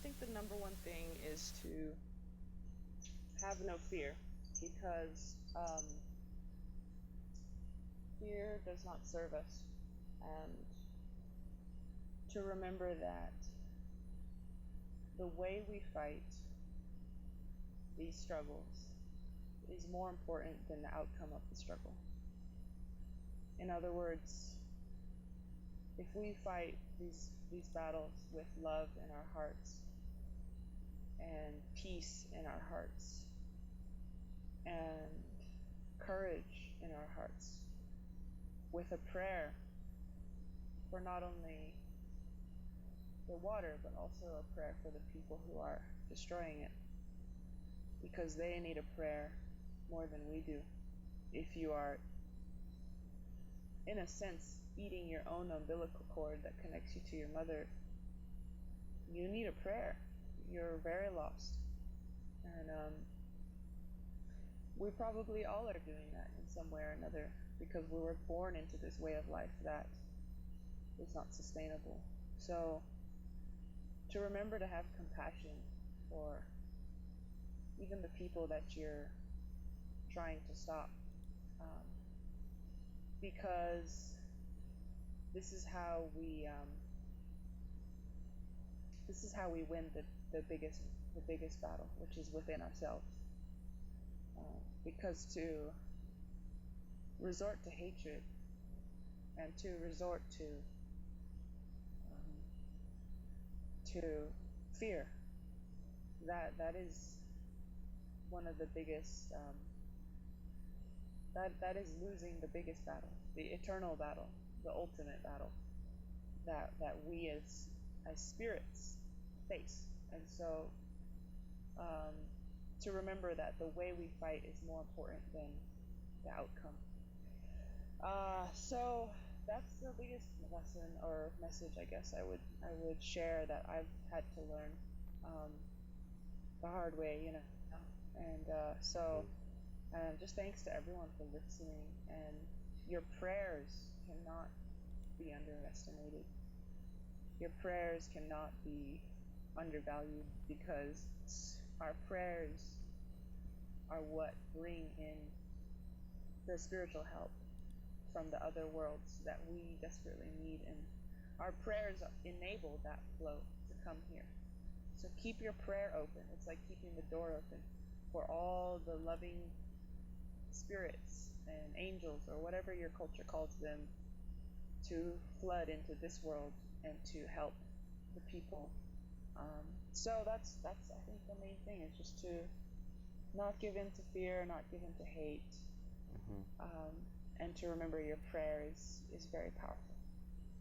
think the number one thing is to have no fear, because fear does not serve us, and to remember that the way we fight these struggles is more important than the outcome of the struggle. In other words, if we fight these battles with love in our hearts and peace in our hearts and courage in our hearts, with a prayer for not only the water but also a prayer for the people who are destroying it, because they need a prayer more than we do. If you are, in a sense, eating your own umbilical cord that connects you to your mother, you need a prayer. You're very lost. And we probably all are doing that in some way or another, because we were born into this way of life that is not sustainable. So to remember to have compassion for even the people that you're trying to stop, because this is how we win the biggest battle, which is within ourselves. Because to resort to hatred and to resort to fear, that is one of the biggest, that is losing the biggest battle, the eternal battle, the ultimate battle that we as spirits face. And so to remember that the way we fight is more important than the outcome. So that's the biggest lesson or message, I guess, I would share, that I've had to learn the hard way, And so just thanks to everyone for listening, and your prayers cannot be underestimated. Your prayers cannot be undervalued, because our prayers are what bring in the spiritual help from the other worlds that we desperately need, and our prayers enable that flow to come here. So keep your prayer open. It's like keeping the door open for all the loving spirits and angels, or whatever your culture calls them, to flood into this world and to help the people. So that's I think the main thing is just to not give in to fear, not give in to hate, and to remember your prayer is very powerful.